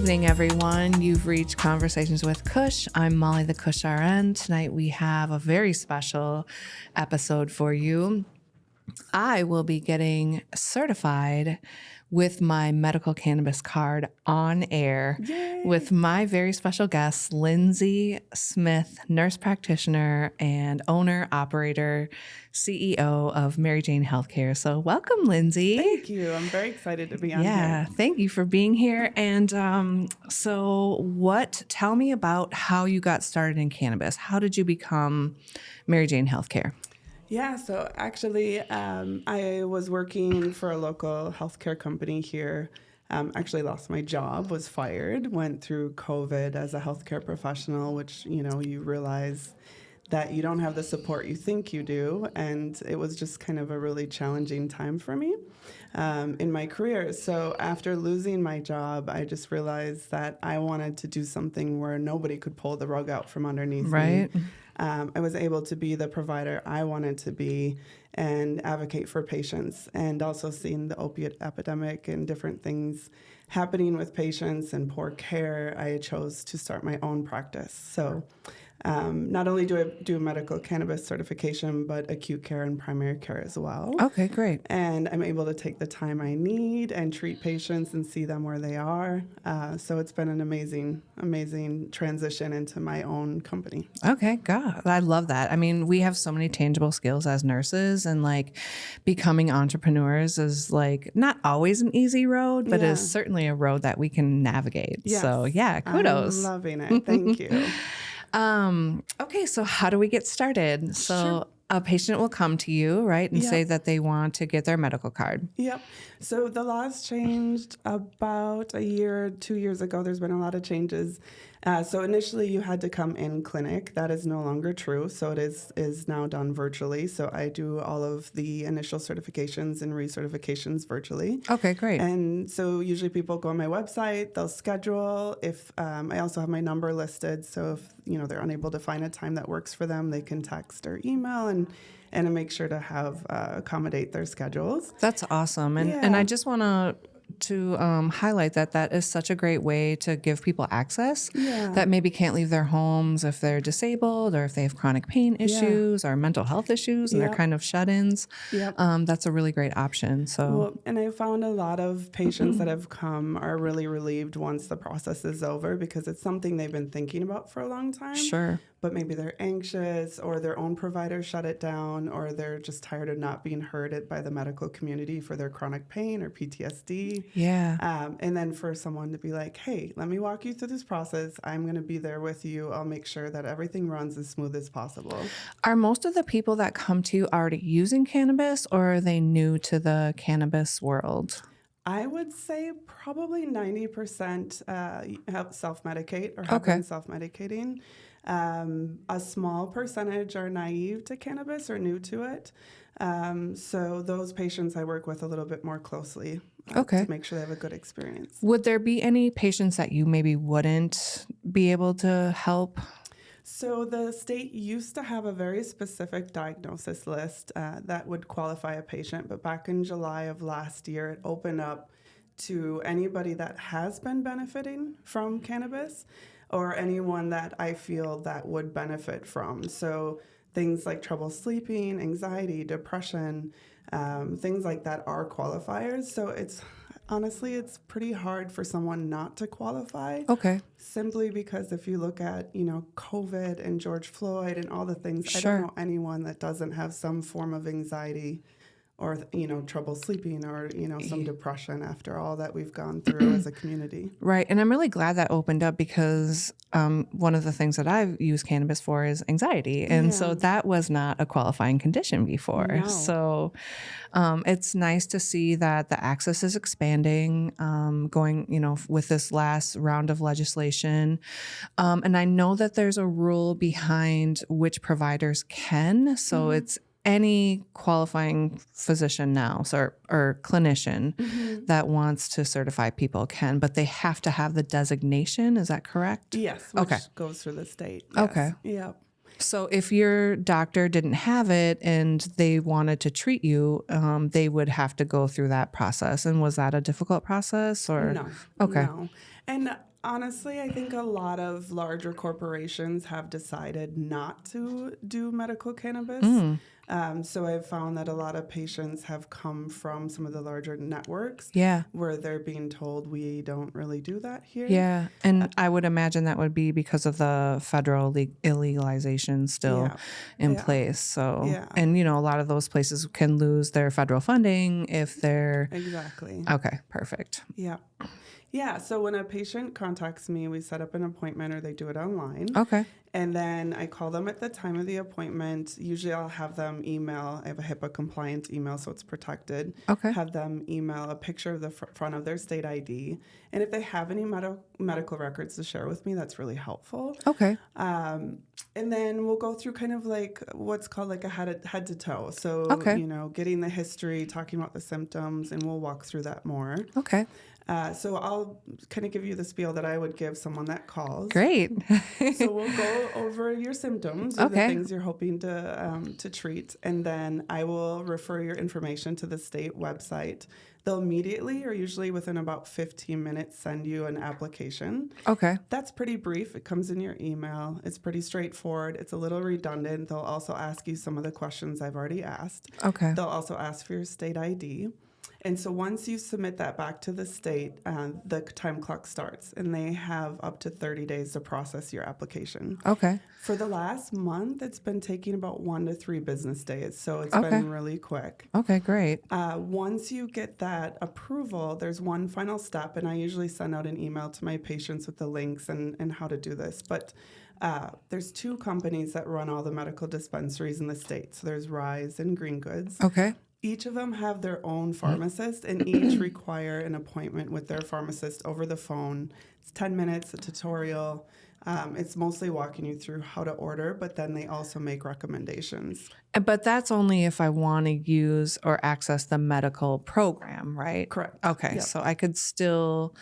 evening, everyone. You've reached Conversations with Kush. I'm Molly the Kush RN. Tonight we have a very special episode for you. I will be getting certified with my medical cannabis card on air. Yay. With my very special guest, Lindsey Smith, nurse practitioner and owner, operator, CEO of Mary Jane Healthcare. So welcome, Lindsey. Thank you. I'm very excited to be on here. Thank you for being here. And tell me about how you got started in cannabis. How did you become Mary Jane Healthcare? Yeah, so actually, I was working for a local healthcare company here. Actually lost my job, was fired, went through COVID as a healthcare professional, which, you realize that you don't have the support you think you do. And it was just kind of a really challenging time for me in my career. So after losing my job, I just realized that I wanted to do something where nobody could pull the rug out from underneath me. I was able to be the provider I wanted to be and advocate for patients, and also seeing the opiate epidemic and different things happening with patients and poor care, I chose to start my own practice. So not only do I do medical cannabis certification, but acute care and primary care as well. Okay, great. And I'm able to take the time I need and treat patients and see them where they are. So it's been an amazing transition into my own company. Okay, God, I love that. I mean, we have so many tangible skills as nurses, and becoming entrepreneurs is not always an easy road, but is certainly a road that we can navigate. Yes. So kudos. I'm loving it. Thank you. Okay, so how do we get started? So Sure. A patient will come to you, right, and Yep. say that they want to get their medical card. Yep. So the laws changed about 2 years ago. There's been a lot of changes. So initially you had to come in clinic. That is no longer true. So it is now done virtually. So I do all of the initial certifications and recertifications virtually. Okay, great. And so usually people go on my website, they'll schedule. If I also have my number listed, so if they're unable to find a time that works for them, they can text or email and make sure to have accommodate their schedules. That's awesome. And I just want to highlight that is such a great way to give people access that maybe can't leave their homes if they're disabled or if they have chronic pain issues or mental health issues and they're kind of shut-ins. That's a really great option. And I found a lot of patients that have come are really relieved once the process is over, because it's something they've been thinking about for a long time. Sure. But maybe they're anxious, or their own provider shut it down, or they're just tired of not being heard by the medical community for their chronic pain or PTSD. Yeah. And then for someone to be like, hey, let me walk you through this process. I'm going to be there with you. I'll make sure that everything runs as smooth as possible. Are most of the people that come to you already using cannabis, or are they new to the cannabis world? I would say probably 90% help self-medicate or have been self-medicating. A small percentage are naive to cannabis or new to it. So those patients I work with a little bit more closely to make sure they have a good experience. Would there be any patients that you maybe wouldn't be able to help? So the state used to have a very specific diagnosis list that would qualify a patient, but back in July of last year, it opened up to anybody that has been benefiting from cannabis or anyone that I feel that would benefit from. So things like trouble sleeping, anxiety, depression, things like that are qualifiers. So it's pretty hard for someone not to qualify. Okay. Simply because if you look at, COVID and George Floyd and all the things, Sure. I don't know anyone that doesn't have some form of anxiety or, trouble sleeping or, some depression after all that we've gone through as a community. Right. And I'm really glad that opened up, because one of the things that I've used cannabis for is anxiety. And so that was not a qualifying condition before. No. So it's nice to see that the access is expanding, going, with this last round of legislation. And I know that there's a rule behind which providers can. So it's any qualifying physician now or clinician that wants to certify people can, but they have to have the designation. Is that correct? Yes, which goes through the state. Yes. Okay. Yeah. So if your doctor didn't have it and they wanted to treat you, they would have to go through that process. And was that a difficult process or? No. Okay. No. And Honestly, I think a lot of larger corporations have decided not to do medical cannabis. So I've found that a lot of patients have come from some of the larger networks Yeah. where they're being told we don't really do that here. Yeah. And I would imagine that would be because of the federal illegalization still Yeah. in Yeah. place. So, Yeah. and a lot of those places can lose their federal funding if they're Exactly. okay. Perfect. Yeah. Yeah. So when a patient contacts me, we set up an appointment or they do it online. Okay. And then I call them at the time of the appointment. Usually I'll have them email. I have a HIPAA compliant email, so it's protected. Okay. Have them email a picture of the front of their state ID. And if they have any medical records to share with me, that's really helpful. Okay. And then we'll go through kind of like what's called like a head to toe. So, Okay. getting the history, talking about the symptoms, and we'll walk through that more. Okay. So I'll kind of give you the spiel that I would give someone that calls. Great. So we'll go over your symptoms, or the things you're hoping to treat, and then I will refer your information to the state website. They'll immediately, or usually within about 15 minutes, send you an application. Okay. That's pretty brief. It comes in your email. It's pretty straightforward. It's a little redundant. They'll also ask you some of the questions I've already asked. Okay. They'll also ask for your state ID. And so once you submit that back to the state, the time clock starts, and they have up to 30 days to process your application. Okay. For the last month, it's been taking about 1 to 3 business days, so it's Okay. been really quick. Okay, great. Once you get that approval, there's one final step, and I usually send out an email to my patients with the links and how to do this. But there's 2 companies that run all the medical dispensaries in the state. So there's Rise and Green Goods. Okay. Each of them have their own pharmacist, and each require an appointment with their pharmacist over the phone. It's 10 minutes, a tutorial. It's mostly walking you through how to order, but then they also make recommendations. But that's only if I want to use or access the medical program, right? Correct. Okay. Yep. So I could still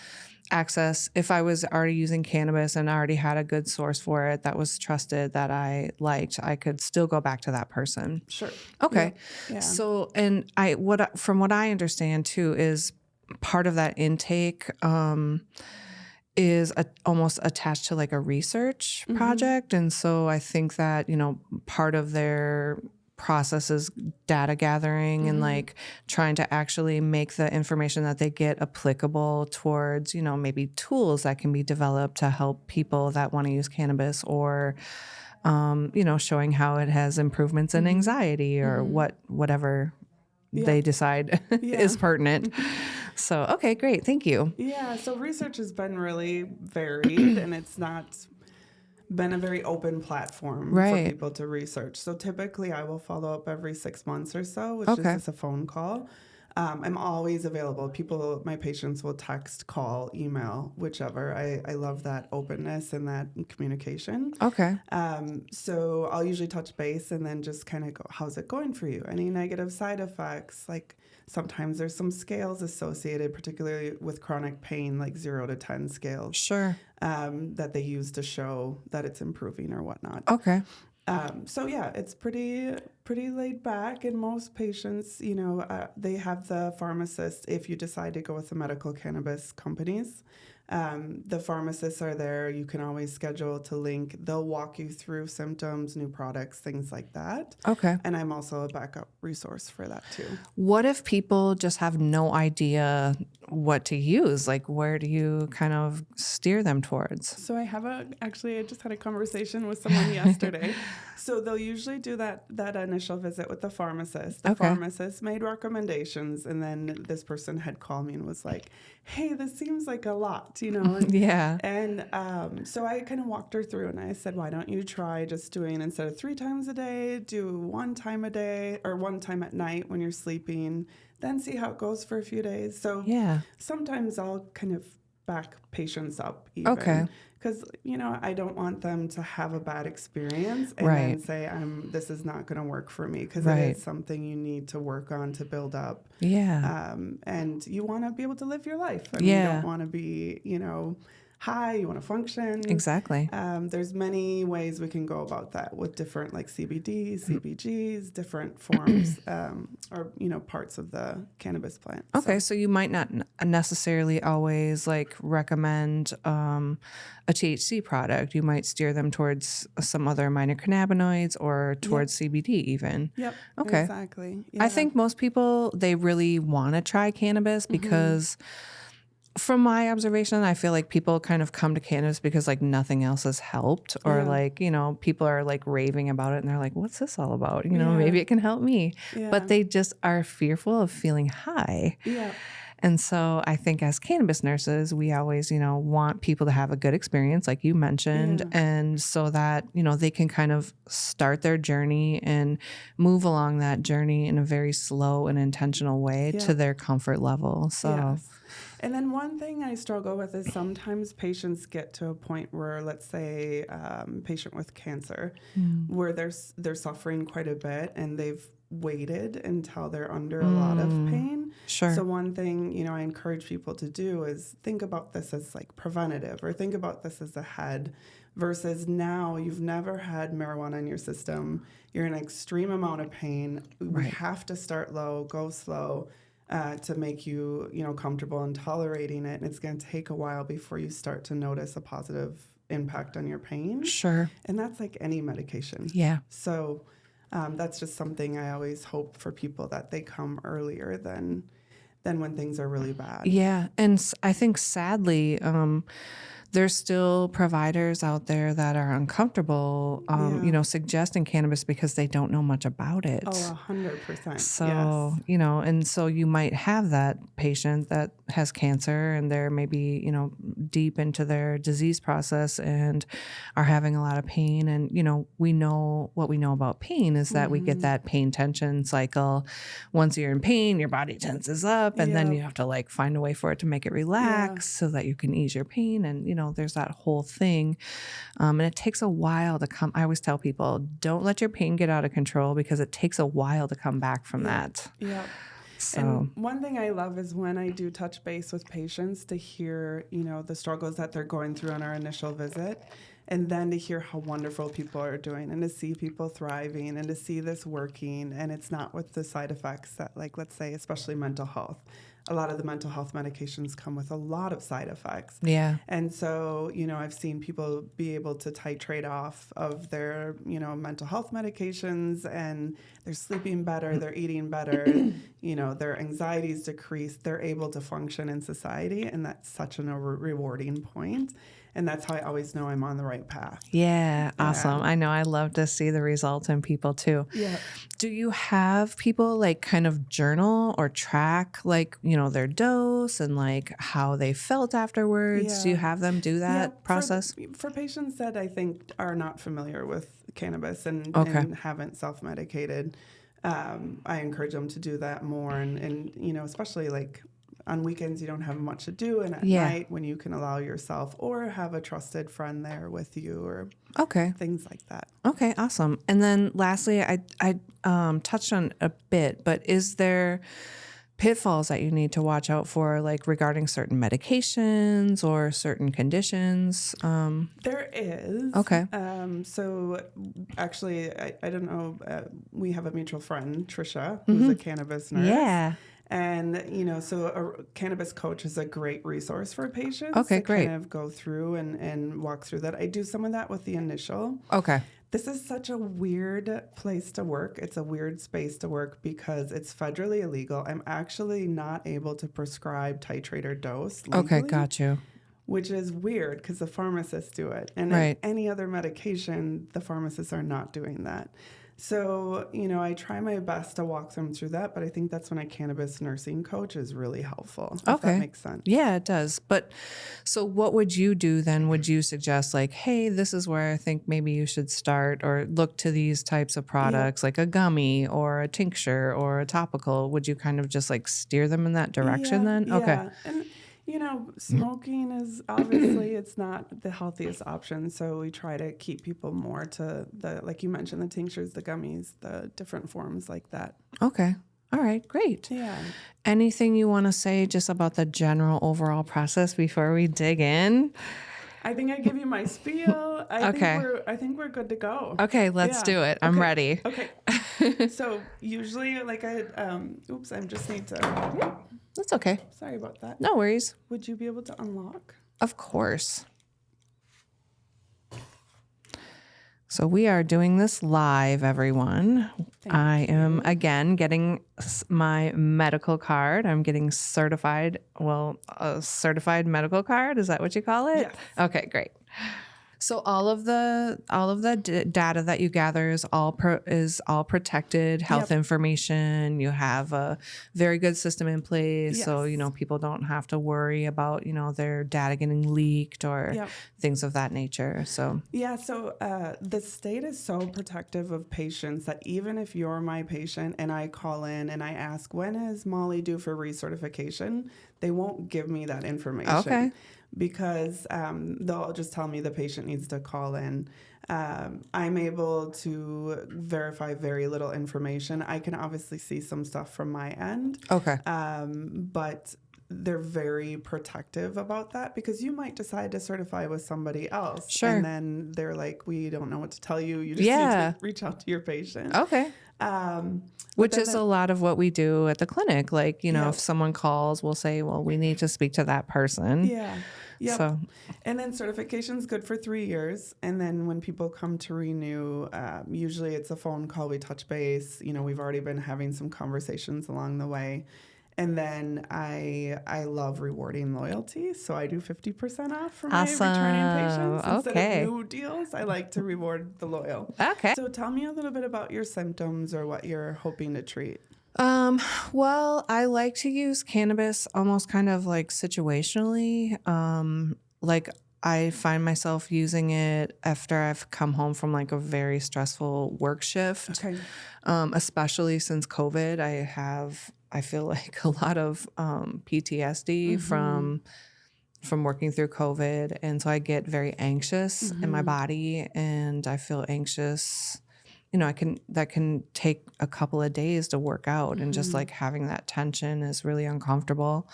access, if I was already using cannabis and already had a good source for it that was trusted, that I liked, I could still go back to that person. Sure. Okay. Yeah. So, and from what I understand too, is part of that intake is almost attached to like a research project. And so I think that, part of their process is data gathering and like trying to actually make the information that they get applicable towards, maybe tools that can be developed to help people that want to use cannabis, or showing how it has improvements in anxiety or whatever they decide is pertinent. So, okay, great. Thank you. Yeah. So research has been really varied, and it's not been a very open platform for people to research. So typically I will follow up every 6 months or so, which is just a phone call. I'm always available. My patients will text, call, email, whichever. I love that openness and that communication. Okay. So I'll usually touch base and then just kind of go, how's it going for you? Any negative side effects? Like sometimes there's some scales associated, particularly with chronic pain, like 0 to 10 scales. Sure. That they use to show that it's improving or whatnot. Okay. So yeah, it's pretty laid back, and most patients, they have the pharmacist. If you decide to go with the medical cannabis companies, the pharmacists are there. You can always schedule to link. They'll walk you through symptoms, new products, things like that. Okay. And I'm also a backup resource for that too. What if people just have no idea what to use? Like, where do you kind of steer them towards? So I just had a conversation with someone yesterday. So they'll usually do that initial visit with the pharmacist. The pharmacist made recommendations, and then this person had called me and was like, hey, this seems like a lot, Yeah. And so I kind of walked her through, and I said, why don't you try just doing, instead of 3 times a day, do 1 time a day, or 1 time at night when you're sleeping, then see how it goes for a few days. So sometimes I'll kind of back patients up even. Okay. Because, I don't want them to have a bad experience and then say, this is not going to work for me, because it is something you need to work on to build up. Yeah. And you want to be able to live your life. You don't want to be, high, you want to function. Exactly. There's many ways we can go about that with different like CBD, CBGs, different forms or, parts of the cannabis plant. Okay, so you might not necessarily always like recommend a THC product. You might steer them towards some other minor cannabinoids or towards CBD even. Yep, Okay. exactly. I Yeah. think most people, they really want to try cannabis because from my observation, I feel like people kind of come to cannabis because like nothing else has helped, or Yeah. like, people are like raving about it and they're like, what's this all about? Yeah. Maybe it can help me. Yeah. But they just are fearful of feeling high. Yeah. And so I think as cannabis nurses, we always, want people to have a good experience, like you mentioned, Yeah. and so that, they can kind of start their journey and move along that journey in a very slow and intentional way to their comfort level. So, Yes. And then one thing I struggle with is sometimes patients get to a point where, let's say, patient with cancer, where they're suffering quite a bit and they've waited until they're under a lot of pain. Sure. So one thing, I encourage people to do is think about this as like preventative, or think about this as ahead, versus now you've never had marijuana in your system. You're in an extreme amount of pain. We have to start low, go slow. To make you, comfortable and tolerating it. And it's going to take a while before you start to notice a positive impact on your pain. Sure. And that's like any medication. Yeah. So that's just something I always hope for people, that they come earlier than when things are really bad. Yeah. And I think sadly, there's still providers out there that are uncomfortable, suggesting cannabis because they don't know much about it. Oh, 100%. So, yes. And so you might have that patient that has cancer and they're maybe, deep into their disease process and are having a lot of pain. And, we know what we know about pain is that we get that pain tension cycle. Once you're in pain, your body tenses up, and then you have to like find a way for it to make it relax so that you can ease your pain. And, there's that whole thing. And it takes a while to come. I always tell people, don't let your pain get out of control because it takes a while to come back from that. Yeah. So. And one thing I love is when I do touch base with patients, to hear, the struggles that they're going through on our initial visit, and then to hear how wonderful people are doing, and to see people thriving, and to see this working, and it's not with the side effects that, like, let's say, especially mental health. A lot of the mental health medications come with a lot of side effects. Yeah. And so, I've seen people be able to titrate off of their, mental health medications, and they're sleeping better, they're eating better, their anxiety's decreased, they're able to function in society, and that's such a rewarding point. And that's how I always know I'm on the right path. Yeah, awesome. I know. I love to see the results in people too. Yeah. Do you have people like kind of journal or track like, their dose and like how they felt afterwards? Yeah. Do you have them do that process? For patients that I think are not familiar with cannabis and haven't self-medicated, I encourage them to do that more. And especially like on weekends, you don't have much to do, and at night when you can allow yourself, or have a trusted friend there with you, or things like that. Okay, awesome. And then lastly, I touched on a bit, but is there pitfalls that you need to watch out for, like regarding certain medications or certain conditions? There is. Okay. So actually, I don't know, we have a mutual friend, Trisha, who's a cannabis nurse. Yeah. And, so a cannabis coach is a great resource for patients Okay, to great. kind of go through and walk through that. I do some of that with the initial. Okay. This is such a weird place to work. It's a weird space to work because it's federally illegal. I'm actually not able to prescribe titrate or dose legally. Okay, got you. Which is weird because the pharmacists do it. And Right. any other medication, the pharmacists are not doing that. So, I try my best to walk them through that, but I think that's when a cannabis nursing coach is really helpful, if that makes sense. Yeah, it does. But so what would you do then? Would you suggest like, hey, this is where I think maybe you should start, or look to these types of products like a gummy or a tincture or a topical? Would you kind of just like steer them in that direction then? Okay. Yeah. And, smoking is obviously, it's not the healthiest option. So we try to keep people more to like you mentioned, the tinctures, the gummies, the different forms like that. Okay. All right, great. Yeah. Anything you want to say just about the general overall process before we dig in? I think I give you my spiel. Okay. I think we're good to go. Okay, let's Yeah. do it. I'm ready. Okay. So usually, like oops, I just need to. That's okay. Sorry about that. No worries. Would you be able to unlock? Of course. So we are doing this live, everyone. I am again getting my medical card. I'm getting certified. Well, a certified medical card. Is that what you call it? Yes. Okay, great. So all of the data that you gather is all protected health information. You have a very good system in place, so people don't have to worry about their data getting leaked or things of that nature. So the state is so protective of patients that even if you're my patient and I call in and I ask, when is Molly due for recertification, they won't give me that information. Okay. Because they'll just tell me the patient needs to call in. I'm able to verify very little information. I can obviously see some stuff from my end. Okay. But they're very protective about that because you might decide to certify with somebody else. Sure. And then they're like, we don't know what to tell you. You just need to reach out to your patient. Okay. Which is a lot of what we do at the clinic. Like, if someone calls, we'll say, well, we need to speak to that person. Yeah. Yep. So, and then certification's good for 3 years. And then when people come to renew, usually it's a phone call. We touch base. We've already been having some conversations along the way. And then I love rewarding loyalty. So I do 50% off for my returning patients. Instead of new deals, I like to reward the loyal. Okay. So tell me a little bit about your symptoms or what you're hoping to treat. Well, I like to use cannabis almost kind of like situationally. Like I find myself using it after I've come home from like a very stressful work shift. Okay. Especially since COVID, I feel like a lot of PTSD from working through COVID. And so I get very anxious in my body and I feel anxious. That can take a couple of days to work out and just like having that tension is really uncomfortable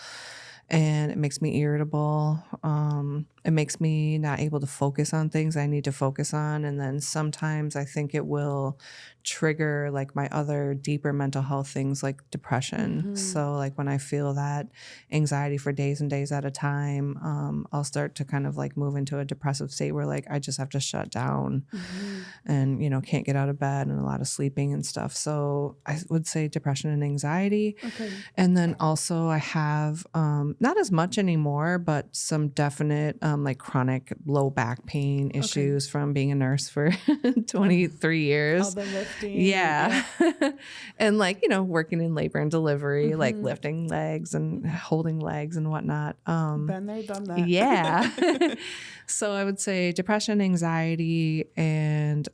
and it makes me irritable. It makes me not able to focus on things I need to focus on. And then sometimes I think it will trigger like my other deeper mental health things like depression. So like when I feel that anxiety for days and days at a time, I'll start to kind of like move into a depressive state where like I just have to shut down and, can't get out of bed and a lot of sleeping and stuff. So I would say depression and anxiety. Okay. And then also I have, not as much anymore, but some definite like chronic low back pain issues from being a nurse for 23 years. All the lifting. Yeah. And like, working in labor and delivery, like lifting legs and holding legs and whatnot. Been there, done that. Yeah. So I would say depression, anxiety, and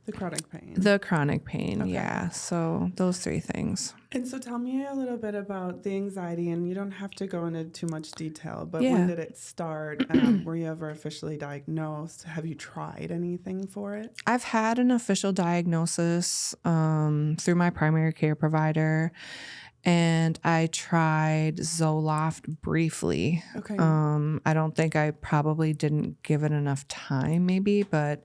the chronic pain. The chronic pain, yeah. So those 3 things. And so tell me a little bit about the anxiety, and you don't have to go into too much detail, but when did it start? Were you ever officially diagnosed? Have you tried anything for it? I've had an official diagnosis through my primary care provider, and I tried Zoloft briefly. Okay. I don't think I probably didn't give it enough time maybe, but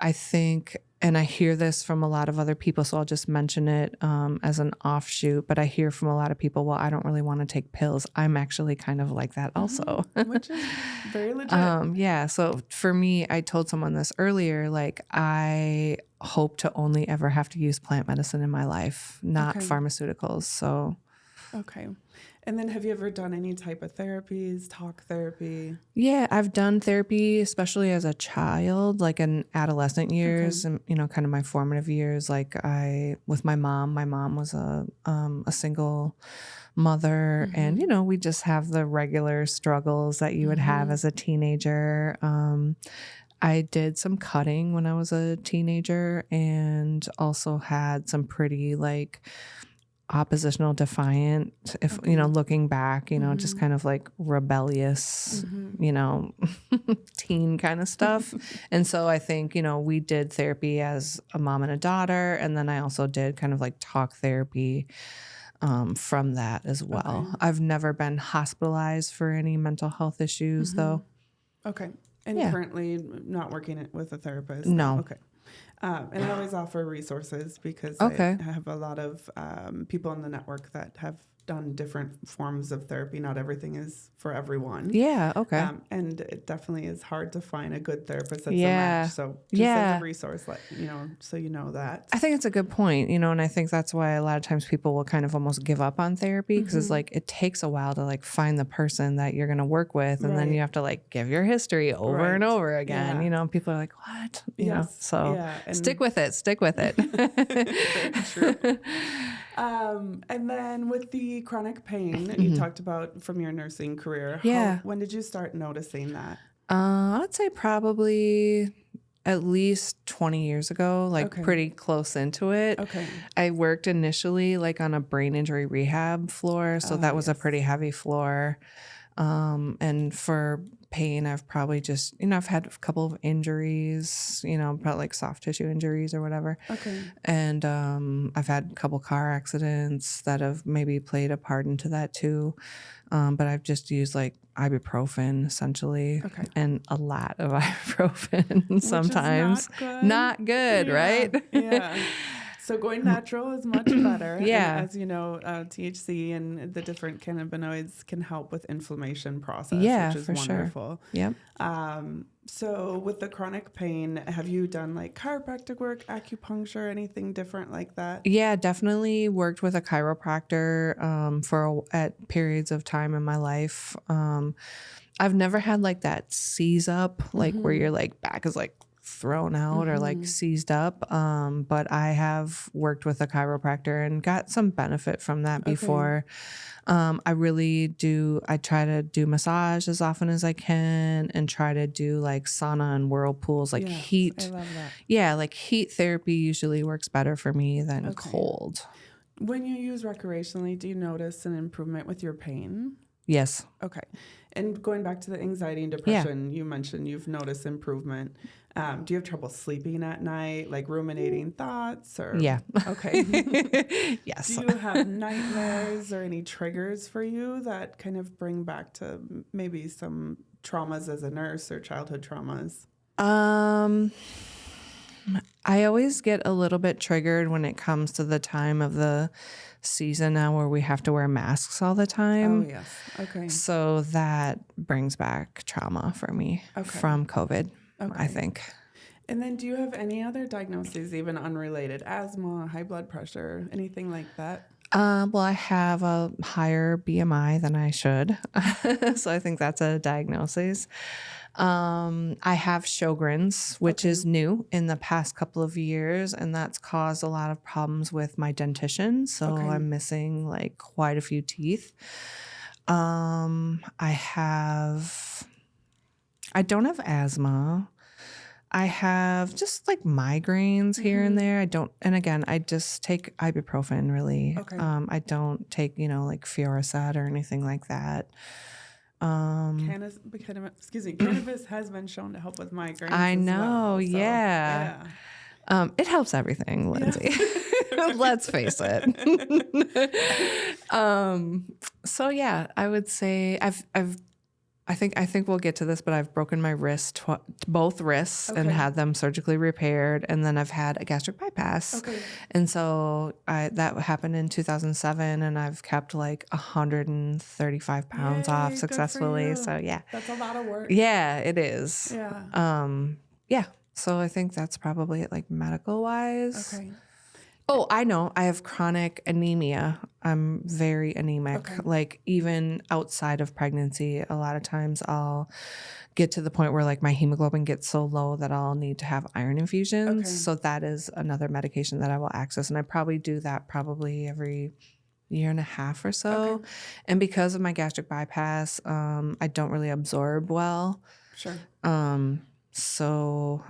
I think, and I hear this from a lot of other people, so I'll just mention it as an offshoot, but I hear from a lot of people, well, I don't really want to take pills. I'm actually kind of like that also. Which is very legit. Yeah. So for me, I told someone this earlier, like I hope to only ever have to use plant medicine in my life, not pharmaceuticals. So. Okay. And then have you ever done any type of therapies, talk therapy? Yeah, I've done therapy, especially as a child, like in adolescent years and, kind of my formative years. Like with my mom was a single mother and, we just have the regular struggles that you would have as a teenager. I did some cutting when I was a teenager and also had some pretty like oppositional defiant, if, looking back, just kind of like rebellious, teen kind of stuff. And so I think, we did therapy as a mom and a daughter. And then I also did kind of like talk therapy from that as well. Okay. I've never been hospitalized for any mental health issues though. Okay. And currently not working with a therapist? No. Okay. And I always offer resources because Okay. I have a lot of people in the network that have done different forms of therapy. Not everything is for everyone. Yeah. Okay. And it definitely is hard to find a good therapist that's a Yeah. match. So just as a resource, so you know that. I think it's a good point, and I think that's why a lot of times people will kind of almost give up on therapy because it's like it takes a while to like find the person that you're going to work with, and then you have to like give your history over and over again. And people are like, "What?" So stick with it. Stick with it. Very true. And then with the chronic pain, you talked about from your nursing career. When did you start noticing that? I'd say probably at least 20 years ago, like pretty close into it. Okay. I worked initially like on a brain injury rehab floor. So that was a pretty heavy floor. And for pain, I've probably just, I've had a couple of injuries, probably like soft tissue injuries or whatever. Okay. And I've had a couple car accidents that have maybe played a part into that too. But I've just used like ibuprofen essentially and a lot of ibuprofen sometimes. Not good, right? Yeah. So going natural is much better. Yeah. And as you know, THC and the different cannabinoids can help with inflammation process, which is wonderful. Yep. So with the chronic pain, have you done like chiropractic work, acupuncture, anything different like that? Yeah, definitely worked with a chiropractor at periods of time in my life. I've never had like that seize up, like where your like back is like thrown out or like seized up. But I have worked with a chiropractor and got some benefit from that before. I try to do massage as often as I can and try to do like sauna and whirlpools, like heat. I love that. Yeah, like heat therapy usually works better for me than cold. When you use recreationally, do you notice an improvement with your pain? Yes. Okay. And going back to the anxiety and depression, you mentioned you've noticed improvement. Do you have trouble sleeping at night, like ruminating thoughts? Or Yeah. Okay. Yes. Do you have nightmares or any triggers for you that kind of bring back to maybe some traumas as a nurse or childhood traumas? I always get a little bit triggered when it comes to the time of the season now where we have to wear masks all the time. Oh, yes. Okay. So that brings back trauma for me from COVID, I think. And then do you have any other diagnoses, even unrelated? Asthma, high blood pressure, anything like that? Well, I have a higher BMI than I should. So I think that's a diagnosis. I have Sjogren's, which is new in the past couple of years, and that's caused a lot of problems with my dentition. So I'm missing like quite a few teeth. I don't have asthma. I have just like migraines here and there. And again, I just take ibuprofen really. I don't take, like Fioricet or anything like that. Cannabis has been shown to help with migraines. I know, as well, yeah. It helps everything, Lindsay. Let's face it. So yeah, I would say I think we'll get to this, but I've broken my wrist, both wrists, and had them surgically repaired, and then I've had a gastric bypass. And so that happened in 2007, and I've kept like 135 pounds off successfully. So yeah, that's a lot of work. Yeah, it is. Yeah. So I think that's probably it, like medical wise. Okay. Oh, I know. I have chronic anemia. I'm very anemic. Like even outside of pregnancy, a lot of times I'll get to the point where like my hemoglobin gets so low that I'll need to have iron infusions. So that is another medication that I will access. And I probably do that every year and a half or so. And because of my gastric bypass, I don't really absorb well. Sure. So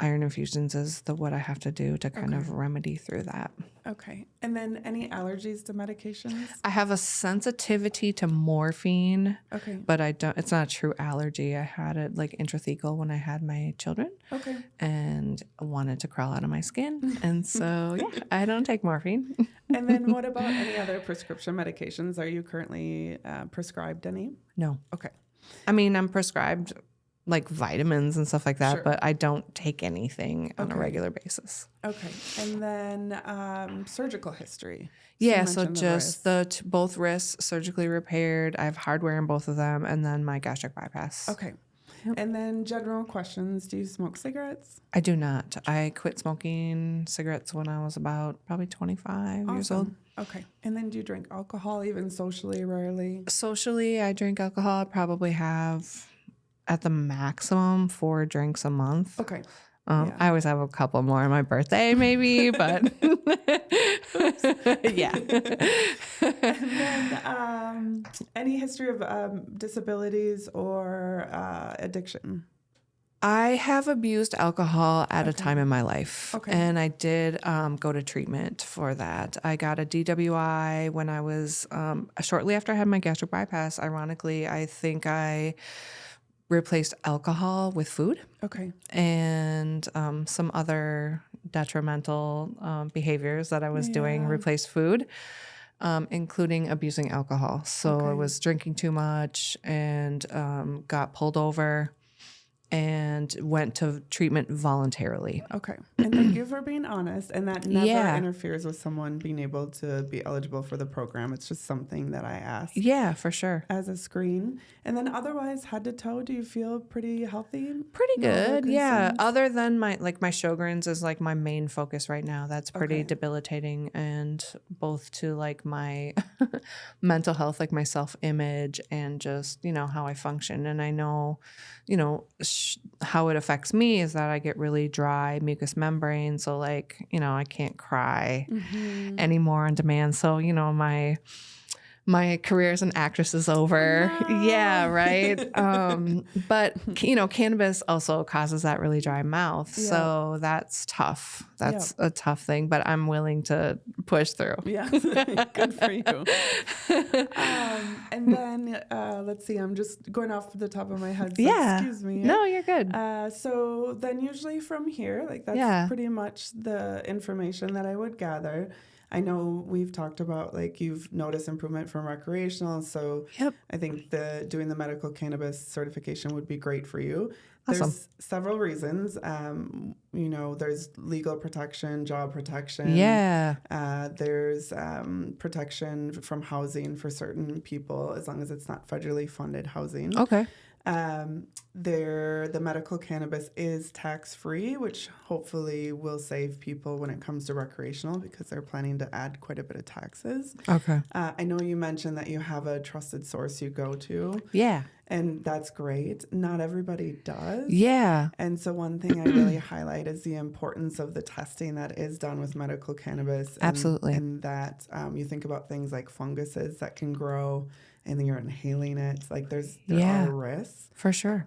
iron infusions is what I have to do to kind of remedy through that. Okay. And then any allergies to medications? I have a sensitivity to morphine, Okay. but it's not a true allergy. I had it like intrathecal when I had my children Okay. and wanted to crawl out of my skin. And so, yeah, I don't take morphine. And then what about any other prescription medications? Are you currently prescribed any? No. Okay. I mean, I'm prescribed like vitamins and stuff like that, Sure. but I don't take anything on a Okay. regular basis. Okay. And then surgical history. Yeah, you so mentioned just wrists. both wrists surgically repaired. I have hardware in both of them, and then my gastric bypass. Okay. Yep. And then general questions. Do you smoke cigarettes? I do not. I quit smoking cigarettes when I was about probably 25 years old. Awesome. Okay. And then do you drink alcohol, even socially, rarely? Socially, I drink alcohol. I probably have at the maximum 4 drinks a month. Okay. I always have a couple more on my birthday, maybe, but yeah. And then any history of disabilities or addiction? I have abused alcohol at a time in my life. Okay. And I did go to treatment for that. I got a DWI when I was shortly after I had my gastric bypass. Ironically, I think I replaced alcohol with food. Okay. And some other detrimental behaviors that I was doing replaced food, including abusing alcohol. So I was drinking too much and got pulled over and went to treatment voluntarily. Okay. And thank you for being honest. And that never Yeah. interferes with someone being able to be eligible for the program. It's just something that I asked Yeah, for sure. as a screen. And then otherwise, head to toe, do you feel pretty healthy? Pretty No other good. Yeah. concerns? Other than my Sjogren's is like my main focus right now. That's pretty Okay. debilitating, and both to like my mental health, like my self-image and just, how I function. And I know, how it affects me is that I get really dry mucous membrane. So like, I can't cry anymore on demand. So, my career as an actress is over. No. Yeah, right. But cannabis also causes that really dry mouth. Yeah. So that's tough. That's a tough thing, but I'm willing to push through. Yeah, good for you. And then let's see, I'm just going off the top of my head. So Yeah. Excuse me. No, you're good. So then usually from here, like that's pretty much the information that I would gather. I know we've talked about like you've noticed improvement from recreational. So I think doing the medical cannabis certification would be great for you. Awesome. There's several reasons. There's legal protection, job protection. Yeah. There's protection from housing for certain people as long as it's not federally funded housing. Okay. The medical cannabis is tax-free, which hopefully will save people when it comes to recreational because they're planning to add quite a bit of taxes. Okay. I know you mentioned that you have a trusted source you go to. Yeah. And that's great. Not everybody does. Yeah. And so one thing I really highlight is the importance of the testing that is done with medical cannabis. Absolutely. And that you think about things like funguses that can grow and you're inhaling it. Like there are risks. For sure.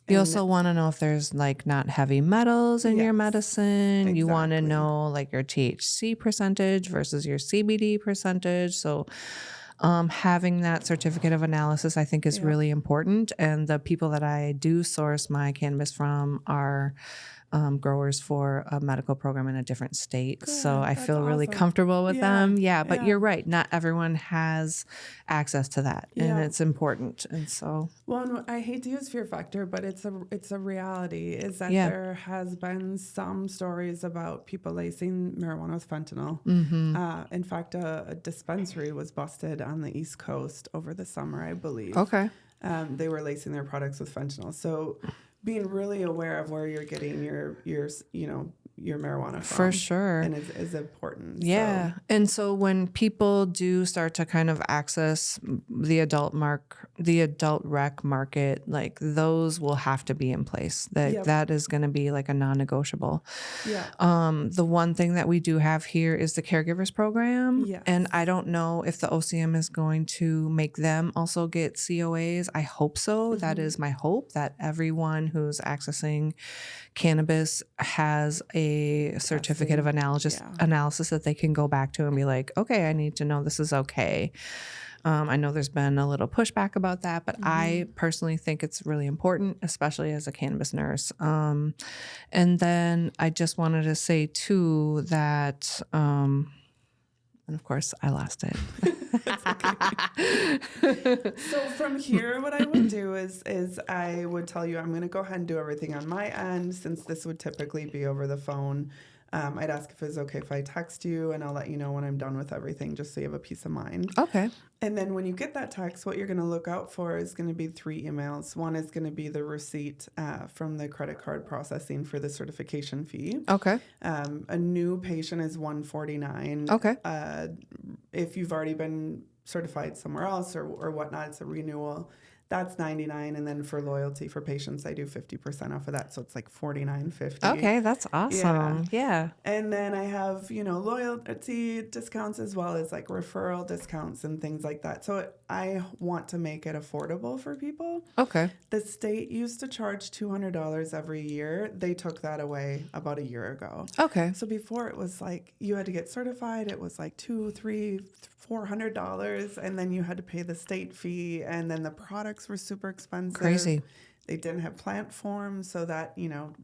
You also want to know if there's like not heavy metals in your medicine. You want to know like your THC percentage versus your CBD percentage. So having that certificate of analysis, I think, is really important. And the people that I do source my cannabis from are growers for a medical program in a different state. Good. So I That's feel really awesome. comfortable with them. Yeah, but Yeah. you're right. Not everyone has access to that, and Yeah. it's important. And so, Well, and I hate to use fear factor, but it's a reality is that there has been some stories about people lacing marijuana with fentanyl. In fact, a dispensary was busted on the East Coast over the summer, I believe. okay. They were lacing their products with fentanyl. So being really aware of where you're getting your marijuana from. For sure. And is important. Yeah. So. And so when people do start to kind of access the adult rec market, like those will have to be in place. That is going to be like a non-negotiable. Yeah. The one thing that we do have here is the caregivers program. Yes. And I don't know if the OCM is going to make them also get COAs. I hope so. That is my hope, that everyone who's accessing cannabis has a a certificate of analysis that they can go back to and be like, okay, I need to know this is okay. I know there's been a little pushback about that, but I personally think it's really important, especially as a cannabis nurse. And then I just wanted to say too that, and of course I lost it. So from here, what I would do is I would tell you, I'm going to go ahead and do everything on my end, since this would typically be over the phone. I'd ask if it's okay if I text you, and I'll let you know when I'm done with everything, just so you have a peace of mind. Okay. And then when you get that text, what you're going to look out for is going to be 3 emails. One is going to be the receipt from the credit card processing for the certification fee. Okay. A new patient is $149. Okay. If you've already been certified somewhere else or whatnot, it's a renewal. That's $99, and then for loyalty for patients, I do 50% off of that, so it's like $49.50. Okay, that's awesome. Yeah. And then I have, loyalty discounts as well as like referral discounts and things like that. So I want to make it affordable for people. Okay. The state used to charge $200 every year. They took that away about a year ago. Okay. So before it was like you had to get certified. It was like $200, $300, $400, and then you had to pay the state fee, and then the products were super expensive. Crazy. They didn't have plant forms, so that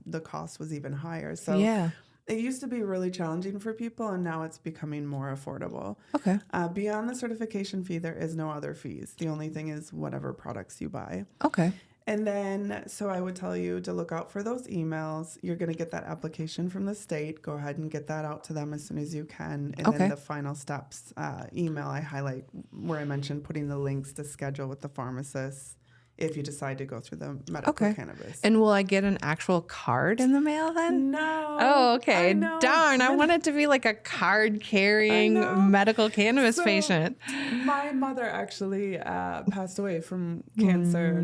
the cost was even higher. So yeah. It used to be really challenging for people, and now it's becoming more affordable. Okay. Beyond the certification fee, there is no other fees. The only thing is whatever products you buy. Okay. And then, so I would tell you to look out for those emails. You're going to get that application from the state. Go ahead and get that out to them as soon as you can. And then the final steps email, I highlight where I mentioned putting the links to schedule with the pharmacist if you decide to go through the medical cannabis. And will I get an actual card in the mail then? No. Oh, okay. I Darn. I want it to be like a card carrying medical cannabis patient. My mother actually passed away from cancer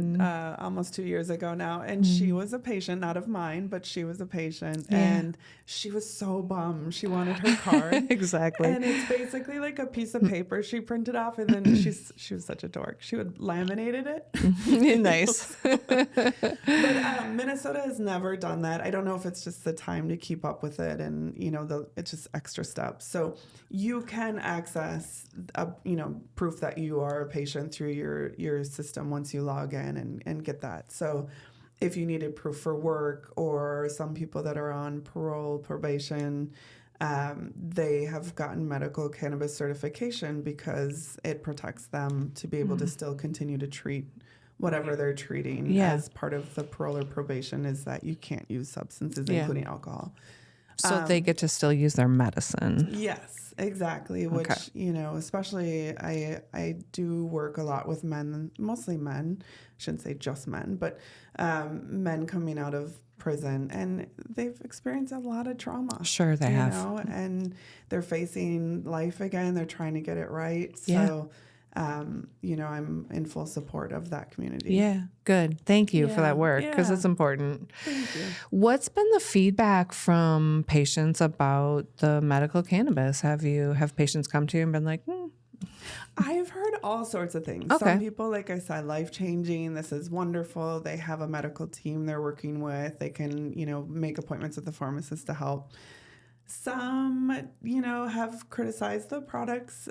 almost 2 years ago now. And she was a patient, not of mine, but she was a patient. Yeah. And she was so bummed. She wanted her card. Exactly. And it's basically like a piece of paper she printed off. And then she was such a dork. She would laminated it. Nice. But Minnesota has never done that. I don't know if it's just the time to keep up with it, and it's just extra steps. So you can access proof that you are a patient through your system once you log in and get that. So if you needed proof for work, or some people that are on parole, probation, they have gotten medical cannabis certification because it protects them to be able to still continue to treat whatever they're treating as part of the parole or probation, is that you can't use substances, including alcohol. So they get to still use their medicine. Yes, exactly. Which, especially I do work a lot with men, mostly men, shouldn't say just men, but men coming out of prison, and they've experienced a lot of trauma. Sure, they have. And they're facing life again. They're trying to get it right. So I'm in full support of that community. Yeah, good. Thank you for that work, because it's important. Thank you. What's been the feedback from patients about the medical cannabis? Have patients come to you and been like, I've heard all sorts of things. Okay. Some people, like I said, life-changing. This is wonderful. They have a medical team they're working with. They can, make appointments with the pharmacist to help. Some, have criticized the products.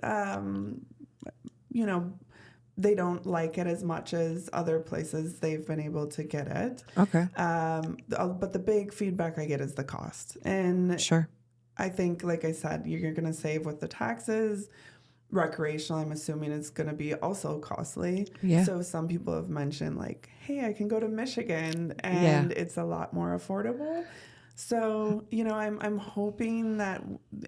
They don't like it as much as other places they've been able to get it. okay, But the big feedback I get is the cost. And sure. I think, like I said, you're going to save with the taxes. Recreational, I'm assuming, is going to be also costly. Yeah. So some people have mentioned, like, hey, I can go to Michigan and it's a lot more affordable. So, I'm hoping that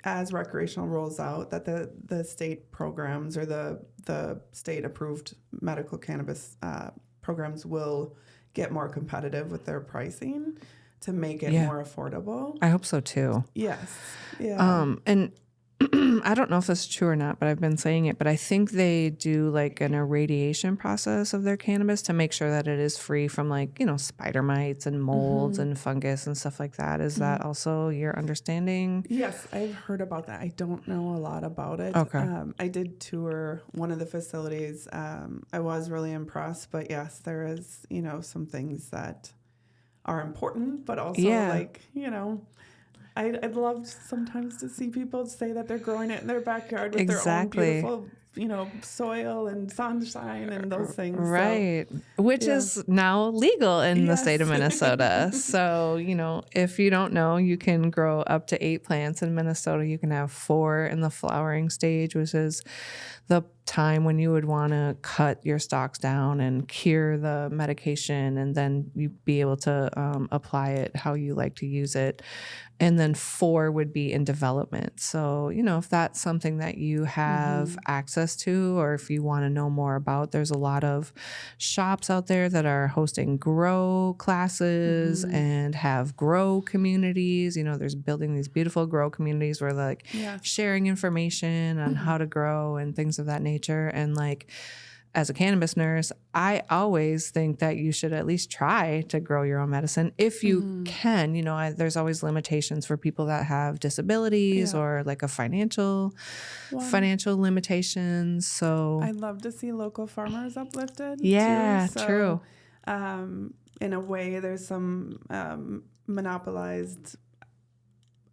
as recreational rolls out, that the state programs or the state approved medical cannabis programs will get more competitive with their pricing to make it more affordable. I hope so too. Yes. Yeah. And I don't know if this is true or not, but I've been saying it, but I think they do like an irradiation process of their cannabis to make sure that it is free from spider mites and molds and fungus and stuff like that. Is that also your understanding? Yes, I've heard about that. I don't know a lot about it. Okay. I did tour one of the facilities. I was really impressed, but yes, there is, some things that are important, but also I'd love sometimes to see people say that they're growing it in their backyard with their own Exactly. beautiful, soil and sunshine and those things. Right. Which Yeah. is now legal in the state of Yes. Minnesota. So, if you don't know, you can grow up to 8 plants in Minnesota. You can have 4 in the flowering stage, which is the time when you would want to cut your stalks down and cure the medication, and then you be able to apply it how you like to use it. And then 4 would be in development. So, if that's something that you have access to, or if you want to know more about, there's a lot of shops out there that are hosting grow classes and have grow communities. There's building these beautiful grow communities where they're like Yes. sharing information on how to grow and things of that nature. And like, as a cannabis nurse, I always think that you should at least try to grow your own medicine if you can. There's always limitations for people that have disabilities Yeah. or like a financial limitations. So I'd love to see local farmers uplifted. yeah, too. So, true. In a way, there's some monopolized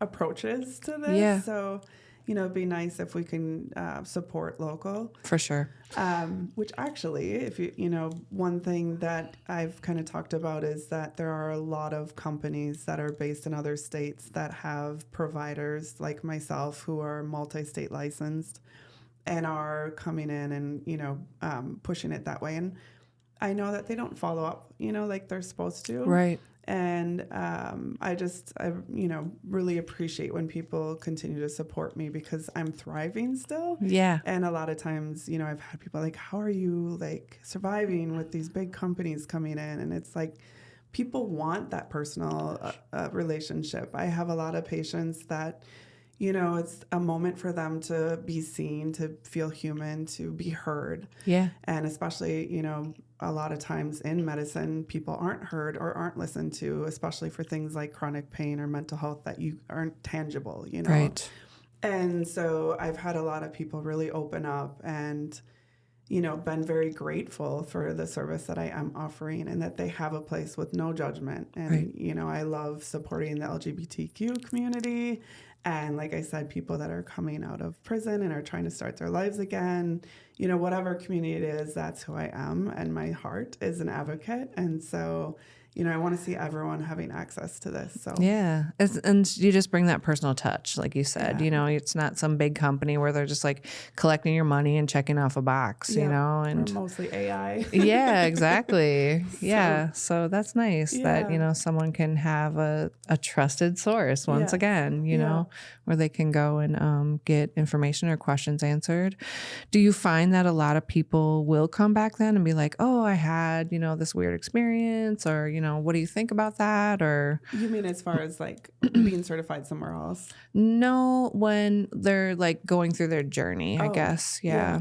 approaches to this. Yeah. So, it'd be nice if we can support local. For sure. Which actually, if one thing that I've kind of talked about is that there are a lot of companies that are based in other states that have providers like myself who are multi-state licensed and are coming in and, pushing it that way. And I know that they don't follow up, like they're supposed to. Right. And I really appreciate when people continue to support me because I'm thriving still. Yeah. And a lot of times, I've had people like, how are you like surviving with these big companies coming in? And it's like, people want that personal relationship. I have a lot of patients that, it's a moment for them to be seen, to feel human, to be heard. Yeah. And especially, a lot of times in medicine, people aren't heard or aren't listened to, especially for things like chronic pain or mental health that you aren't tangible, Right. And so I've had a lot of people really open up and, been very grateful for the service that I am offering and that they have a place with no judgment. And, I love supporting the LGBTQ community. And like I said, people that are coming out of prison and are trying to start their lives again, whatever community it is, that's who I am. And my heart is an advocate. And so, I want to see everyone having access to this. So Yeah. And you just bring that personal touch, like you said. Yeah. It's not some big company where they're just like collecting your money and checking off a box, and or mostly AI. yeah, exactly. Yeah. So that's nice that, Yeah. someone can have a trusted source once Yes. again, Yeah. where they can go and get information or questions answered. Do you find that a lot of people will come back then and be like, oh, I had, this weird experience, or, what do you think about that? Or You mean as far as like being certified somewhere else? no, when they're like going through their journey, I Oh, guess. Yeah.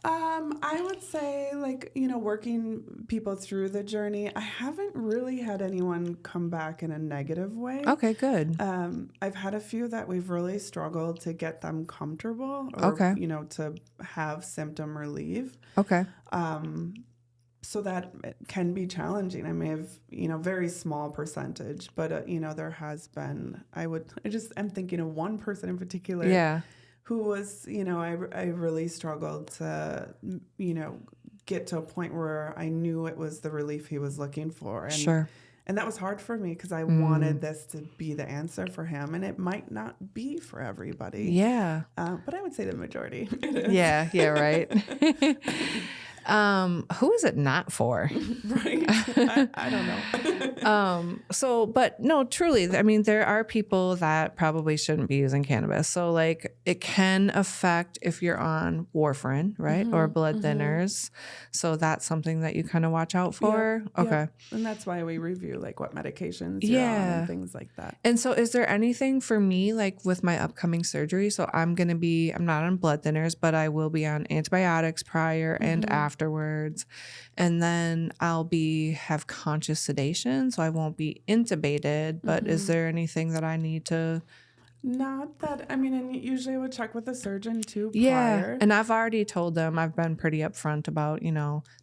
I would say like, working people through the journey, I haven't really had anyone come back in a negative way. Okay, good. I've had a few that we've really struggled to get them comfortable or, Okay. to have symptom relief. Okay. So that it can be challenging. I may have, very small percentage, but, there has been, I'm thinking of one person in particular. Yeah. Who was, I really struggled to, get to a point where I knew it was the relief he was looking for. And, Sure. And that was hard for me because I wanted this to be the answer for him. And it might not be for everybody. Yeah. But I would say the majority. It is. Yeah. Yeah. Right. Who is it not for? Right. I don't know. But no, truly, I mean, there are people that probably shouldn't be using cannabis. So like it can affect if you're on warfarin, right? Or blood thinners. So that's something that you kind of watch out for. Yeah, Okay. yeah. And that's why we review like what medications you're on and things like that. And so is there anything for me, like with my upcoming surgery? So I'm not on blood thinners, but I will be on antibiotics prior and afterwards. And then I'll have conscious sedation, so I won't be intubated. But is there anything that I need to Not that, I mean, and usually I would check with the surgeon too Yeah. prior. And I've already told them, I've been pretty upfront about,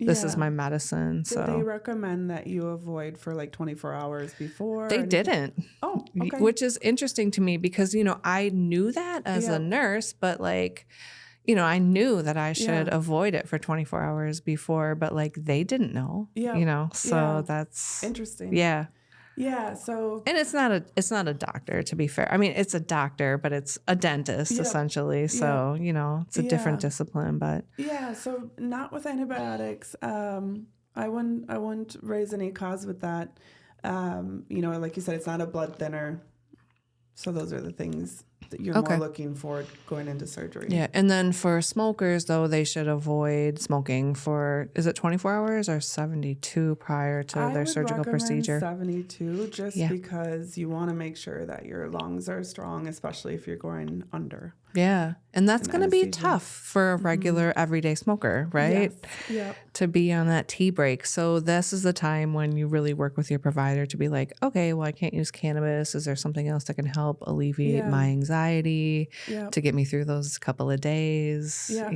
this is Yeah. my medicine. Did they So recommend that you avoid for like 24 hours before? they or anything? didn't, Oh, okay. which is interesting to me because, I knew that as a Yeah. nurse, but like, I knew that I should Yeah. avoid it for 24 hours before, but like they didn't know, Yeah. so Yeah. that's, Interesting. yeah. Yeah. So, And it's not a doctor, to be fair. I mean, it's a doctor, but it's a dentist Yep. essentially. So, it's a different Yeah. discipline, but yeah. So not with antibiotics. I wouldn't raise any cause with that. Like you said, it's not a blood thinner. So those are the things that you're Okay. more looking for going into surgery. yeah. And then for smokers, though, they should avoid smoking for, is it 24 hours or 72 prior to I their would surgical recommend procedure? 72 just Yeah. because you want to make sure that your lungs are strong, especially if you're going under. Yeah. And that's An going to be anesthesia. tough for a regular everyday smoker, right? Yes. Yep. To be on that tea break. So this is the time when you really work with your provider to be like, okay, well, I can't use cannabis. Is there something else that can help alleviate Yeah. my anxiety Yep. to get me through those couple of days, Yes.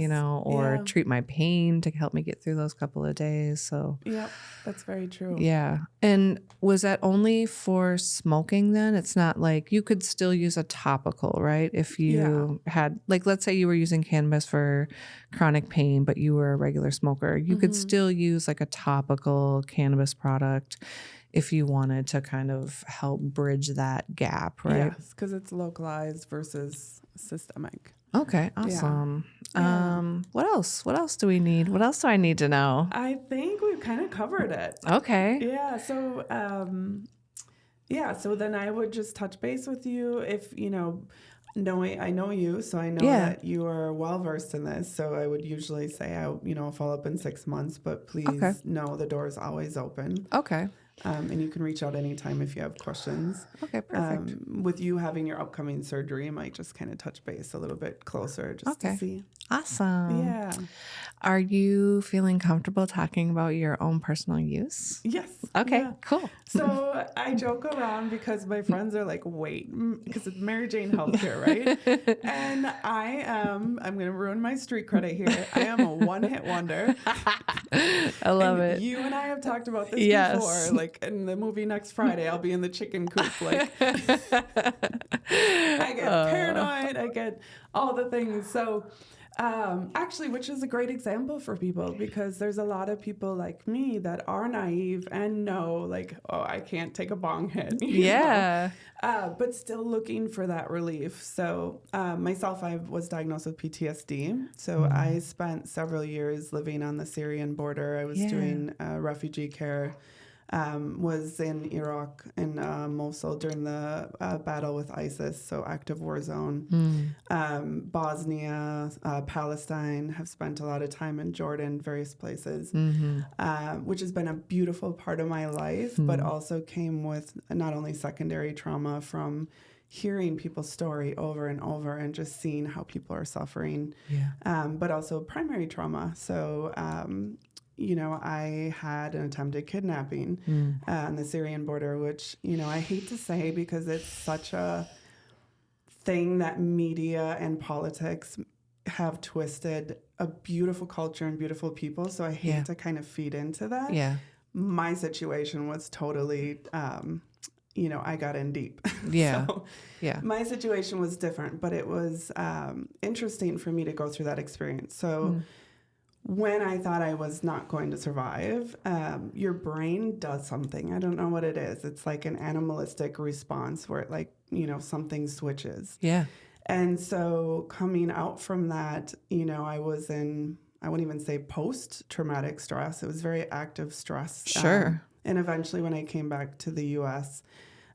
or Yeah. treat my pain to help me get through those couple of days. So Yep. That's very true. yeah. And was that only for smoking then? It's not like you could still use a topical, right? If you had, like, let's say you were using cannabis for chronic pain, but you were a regular smoker, you could still use like a topical cannabis product if you wanted to kind of help bridge that gap, right? Yes, because it's localized versus systemic. Okay, awesome. Yeah. What else? What else do we need? What else do I need to know? I think we've kind of covered it. Okay. Yeah. So, so then I would just touch base with you if, knowing I know you, so I know Yeah. that you are well versed in this. So I would usually say, I'll follow up in 6 months, but please Okay. know the door is always open. Okay. And you can reach out anytime if you have questions. Okay, perfect. With you having your upcoming surgery, I might just kind of touch base a little bit closer just Okay. to see. Awesome. Yeah. Are you feeling comfortable talking about your own personal use? Yes. Okay, Yeah. cool. So I joke around because my friends are like, wait, because it's Mary Jane Healthcare, right? And I'm going to ruin my street credit here. I am a one-hit wonder. I love it. You and I have talked about this Yes. before. Like in the movie Next Friday, I'll be in the chicken coop. Like I get paranoid. I get all the things. So actually, which is a great example for people because there's a lot of people like me that are naive and know like, oh, I can't take a bong hit. you Yeah. know? But still looking for that relief. So myself, I was diagnosed with PTSD. So I spent several years living on the Syrian border. I was doing refugee care. Was in Iraq and Mosul during the battle with ISIS, so active war zone. Bosnia, Palestine, have spent a lot of time in Jordan, various places, which has been a beautiful part of my life, but also came with not only secondary trauma from hearing people's story over and over and just seeing how people are suffering, but also primary trauma. So, I had an attempted kidnapping on the Syrian border, which, I hate to say because it's such a thing that media and politics have twisted a beautiful culture and beautiful people. So I hate to kind of feed into that. Yeah. My situation was totally, I got in deep. Yeah. So Yeah. my situation was different, but it was interesting for me to go through that experience. So when I thought I was not going to survive, your brain does something. I don't know what it is. It's like an animalistic response where it something switches. Yeah. And so coming out from that, I was in, I wouldn't even say post-traumatic stress. It was very active stress. Sure. And eventually when I came back to the U.S.,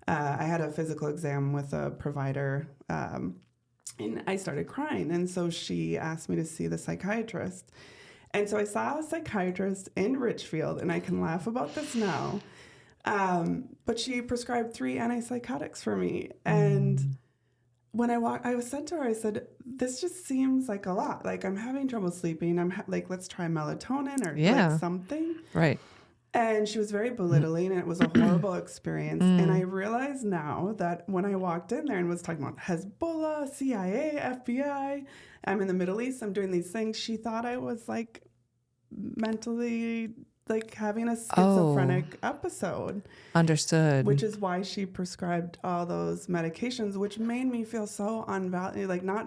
I had a physical exam with a provider, and I started crying. And so she asked me to see the psychiatrist. And so I saw a psychiatrist in Richfield, and I can laugh about this now. But she prescribed 3 antipsychotics for me. And when I said to her, I said, this just seems like a lot. Like I'm having trouble sleeping. Let's try melatonin or like something. Right. And she was very belittling, and it was a horrible experience. And I realize now that when I walked in there and was talking about Hezbollah, CIA, FBI, I'm in the Middle East, I'm doing these things, she thought I was like mentally like having a schizophrenic episode. Understood. Which is why she prescribed all those medications, which made me feel so not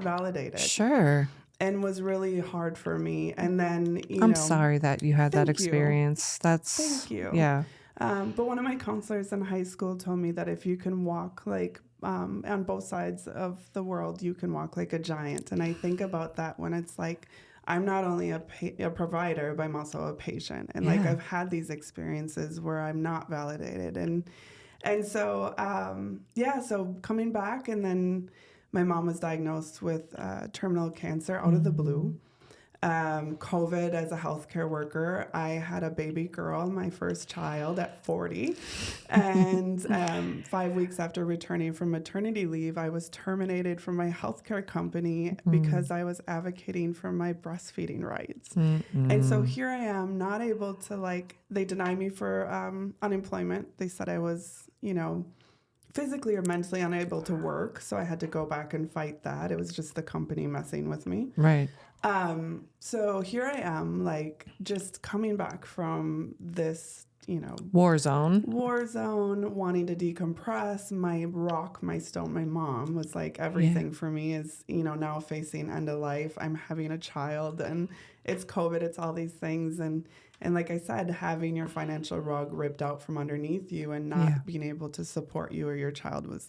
validated. Sure. And was really hard for me. And then, I'm sorry that you had that experience. Thank you. Yeah. But one of my counselors in high school told me that if you can walk like on both sides of the world, you can walk like a giant. And I think about that when it's like, I'm not only a provider, but I'm also a patient. And like I've had these experiences where I'm not validated. And so, so coming back, and then my mom was diagnosed with terminal cancer out of the blue. COVID as a healthcare worker. I had a baby girl, my first child, at 40. And 5 weeks after returning from maternity leave, I was terminated from my healthcare company because I was advocating for my breastfeeding rights. And so here I am, not able to they denied me for unemployment. They said I was, physically or mentally unable to work. So I had to go back and fight that. It was just the company messing with me. Right. So here I am, just coming back from this, war zone, wanting to decompress. My rock, my stone, my mom was everything for me is, now facing end of life. I'm having a child, and it's COVID, it's all these things. And like I said, having your financial rug ripped out from underneath you and not being able to support you or your child was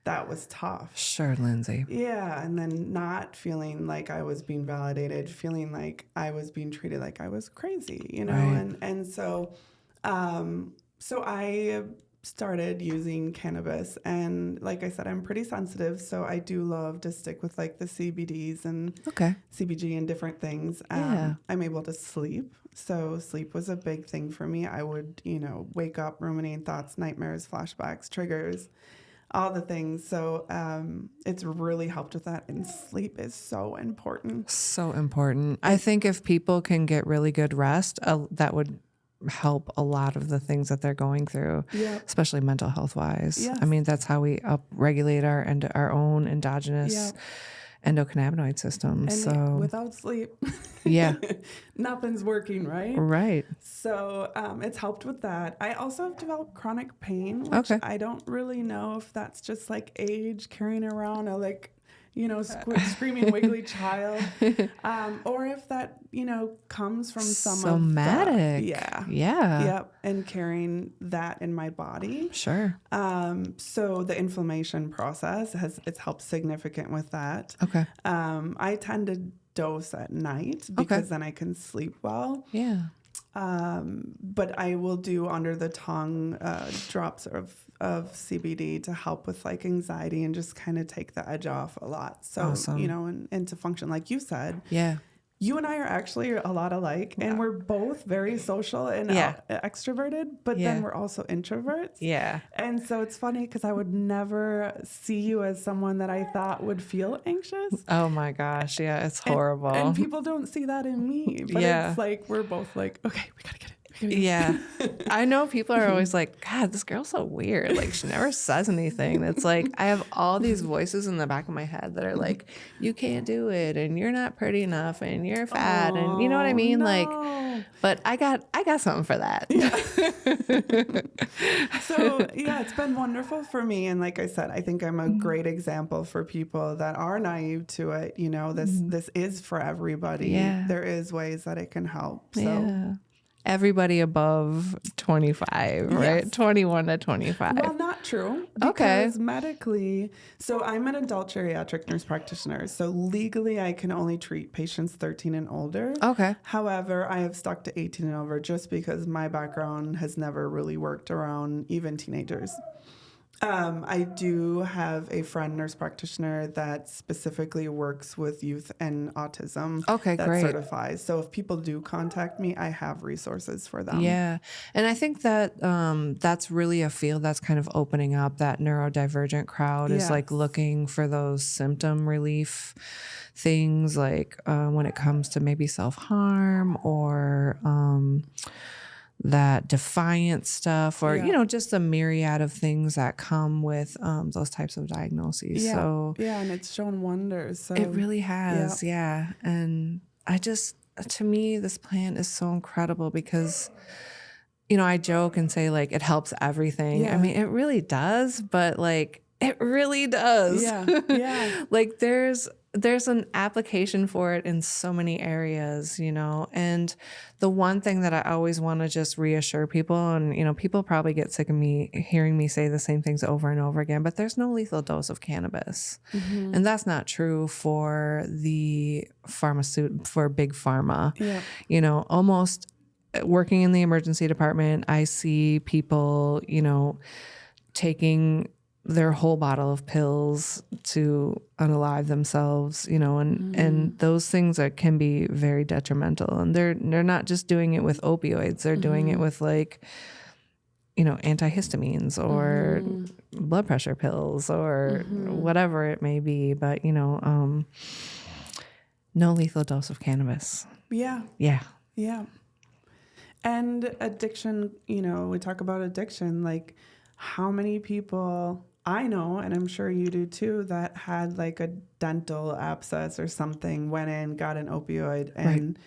that was tough. Sure, Lindsey. Yeah, and then not feeling like I was being validated, feeling like I was being treated like I was crazy, Right. and so I started using cannabis, and like I said, I'm pretty sensitive, so I do love to stick with the CBDs and CBG and different things. I'm able to sleep, so sleep was a big thing for me. I would, wake up ruminating thoughts, nightmares, flashbacks, triggers, all the things. So it's really helped with that. And sleep is so important. So important. I think if people can get really good rest, that would help a lot of the things that they're going through, especially mental health wise. Yes. I mean, that's how we upregulate our own endogenous endocannabinoid system. And so without sleep, nothing's working, right? Right. So it's helped with that. I also have developed chronic pain, which I don't really know if that's just age, carrying around a screaming wiggly child, or if that comes from some somatic. Yep, and carrying that in my body. Sure. So the inflammation process it's helped significant with that. Okay. I tend to dose at night because then I can sleep well. Yeah. But I will do under the tongue drops of CBD to help with anxiety and just kind of take the edge off a lot. So, awesome. and to function like you said. Yeah. You and I are actually a lot alike, and we're both very social and extroverted, but then we're also introverts. Yeah. And so it's funny because I would never see you as someone that I thought would feel anxious. Oh my gosh. Yeah. It's horrible. And people don't see that in me. But it's we're both okay, we got to get it. Yeah. I know people are always God, this girl's so weird. She never says anything. It's I have all these voices in the back of my head that are you can't do it, and you're not pretty enough, and you're fat, and you know what I mean? No. But I got something for that. Yeah. So it's been wonderful for me. And like I said, I think I'm a great example for people that are naive to it. This is for everybody. Yeah. There is ways that it can help. So. Yeah. Everybody above 25, right? 21 to 25. Well, not true. Because medically, so I'm an adult geriatric nurse practitioner. So legally, I can only treat patients 13 and older. Okay. However, I have stuck to 18 and over just because my background has never really worked around even teenagers. I do have a friend nurse practitioner that specifically works with youth and autism. Okay, that great. certifies. So if people do contact me, I have resources for them. Yeah. And I think that that's really a field that's kind of opening up. That neurodivergent crowd is looking for those symptom relief things, when it comes to maybe self-harm or that defiant stuff, or, just the myriad of things that come with those types of diagnoses. Yeah. So Yeah. And it's shown wonders. So it really has. Yeah. And to me, this plant is so incredible because, I joke and say like, it helps everything. Yeah. I mean, it really does, but like, it really does. Yeah. Yeah. Like there's an application for it in so many areas, and the one thing that I always want to just reassure people, and, people probably get sick of me hearing me say the same things over and over again, but there's no lethal dose of cannabis. Mm-hmm. And that's not true for the for big pharma. Yeah. Almost working in the emergency department, I see people, taking their whole bottle of pills to unalive themselves, and those things can be very detrimental. And they're not just doing it with opioids; they're doing it with like, antihistamines or blood pressure pills or whatever it may be. But no lethal dose of cannabis. Yeah. Yeah. Yeah. And addiction, we talk about addiction, like how many people I know, and I'm sure you do too, that had like a dental abscess or something, went in, got an opioid, and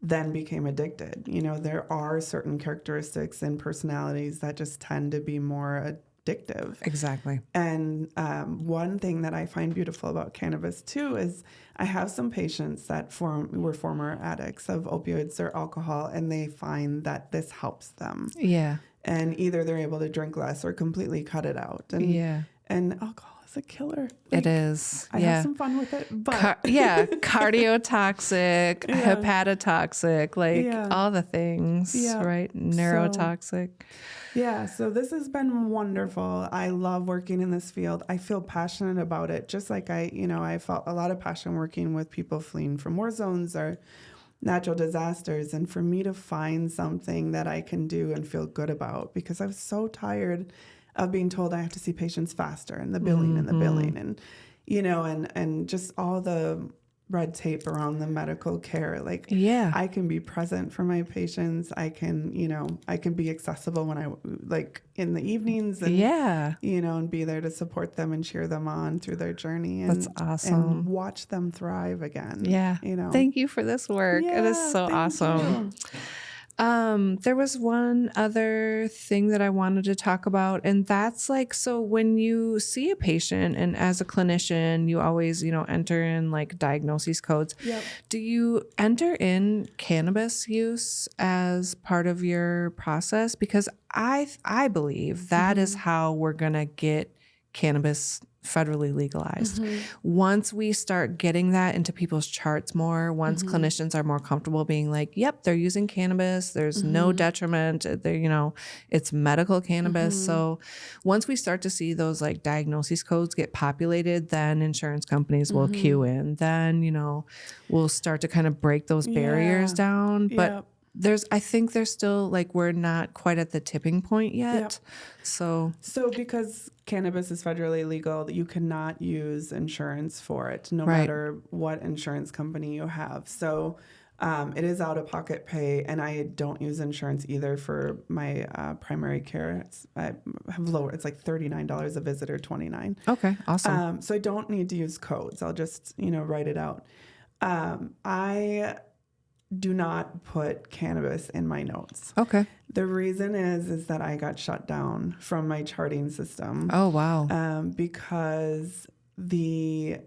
then became addicted. There are certain characteristics and personalities that just tend to be more addictive. Exactly. And one thing that I find beautiful about cannabis too is I have some patients that were former addicts of opioids or alcohol, and they find that this helps them. Yeah. And either they're able to drink less or completely cut it out. And alcohol is a killer. It is. I have some fun with it, but cardiotoxic, hepatotoxic, like all the things, right? Neurotoxic. So this has been wonderful. I love working in this field. I feel passionate about it. Just like I felt a lot of passion working with people fleeing from war zones or natural disasters, and for me to find something that I can do and feel good about, because I was so tired of being told I have to see patients faster and the billing and the billing and and just all the red tape around the medical care. Like I can be present for my patients. I can be accessible when I like in the evenings and and be there to support them and cheer them on through their journey. And, that's awesome. And watch them thrive again. Yeah. Thank you for this work. It is so awesome. There was one other thing that I wanted to talk about, and that's like, so when you see a patient and as a clinician, you always, enter in like diagnosis codes. Yep. Do you enter in cannabis use as part of your process? Because I believe that is how we're going to get cannabis federally legalized. Once we start getting that into people's charts more, once clinicians are more comfortable being like, yep, they're using cannabis, there's no detriment, it's medical cannabis. So once we start to see those like diagnosis codes get populated, then insurance companies will queue in. Then, we'll start to kind of break those barriers down. But I think there's still like, we're not quite at the tipping point yet. So because cannabis is federally legal, you cannot use insurance for it, no matter what insurance company you have. So it is out-of-pocket pay, and I don't use insurance either for my primary care. I have lower. It's like $39 a visit or $29. Okay, awesome. So I don't need to use codes. I'll just write it out. I do not put cannabis in my notes. Okay. The reason is that I got shut down from my charting system. Oh, wow. Because the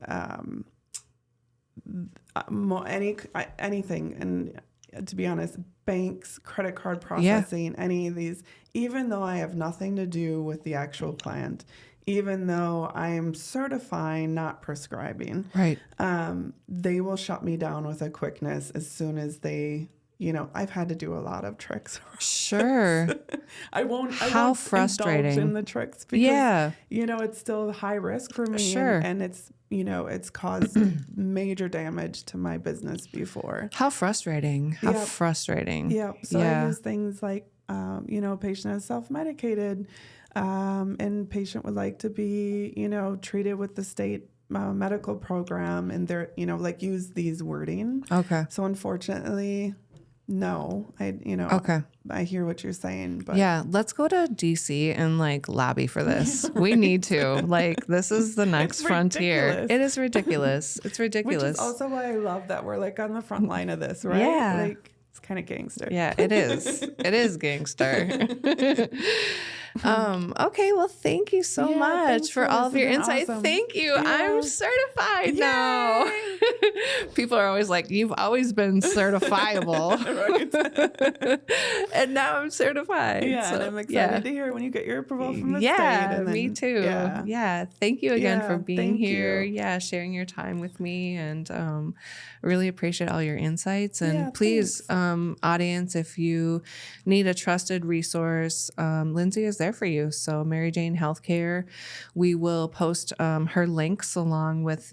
anything, and to be honest, banks, credit card processing, any of these, even though I have nothing to do with the actual plant, even though I am certifying, not prescribing, they will shut me down with a quickness as soon as they, I've had to do a lot of tricks. Sure. I won't frustrating. indulge in the tricks because, it's still high risk for me. Sure. And it's, it's caused major damage to my business before. How frustrating. How frustrating. Yeah. So I use things like, patient is self-medicated. And patient would like to be, treated with the state medical program, and they're, use these wording. Okay. So unfortunately, No, Okay. I hear what you're saying, but Yeah, let's go to DC and like lobby for this. We need to. Like, this is the next frontier. ridiculous. It is ridiculous. It's which ridiculous. is also why I love that we're like on the front line of this, right? Yeah. Like it's kind of gangster. Yeah, it is. It is gangster. Okay, well, thank you so Yeah, much thanks for for all of your listening. insight. Awesome. Thank you. Yeah. I'm certified now. People are always like, you've always been certifiable. And now I'm certified. Yeah, So, and I'm excited to hear when you get your approval from the state. yeah, And me then, too. Yeah. Yeah. Thank you again for Yeah, being thank here. you. Yeah, sharing your time with me, and really appreciate all your insights. And Yeah, please, audience, if you need a trusted resource, Lindsey is there for you. So Mary Jane Healthcare, we will post her links along with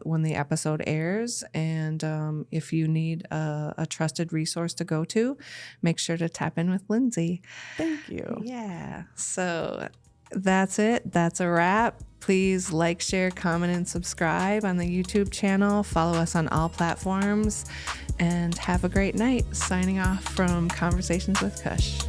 when the episode airs. And if you need a trusted resource to go to, make sure to tap in with Lindsey. Thank you. Yeah. So that's it. That's a wrap. Please like, share, comment, and subscribe on the YouTube channel. Follow us on all platforms. And have a great night. Signing off from Conversations with Kush.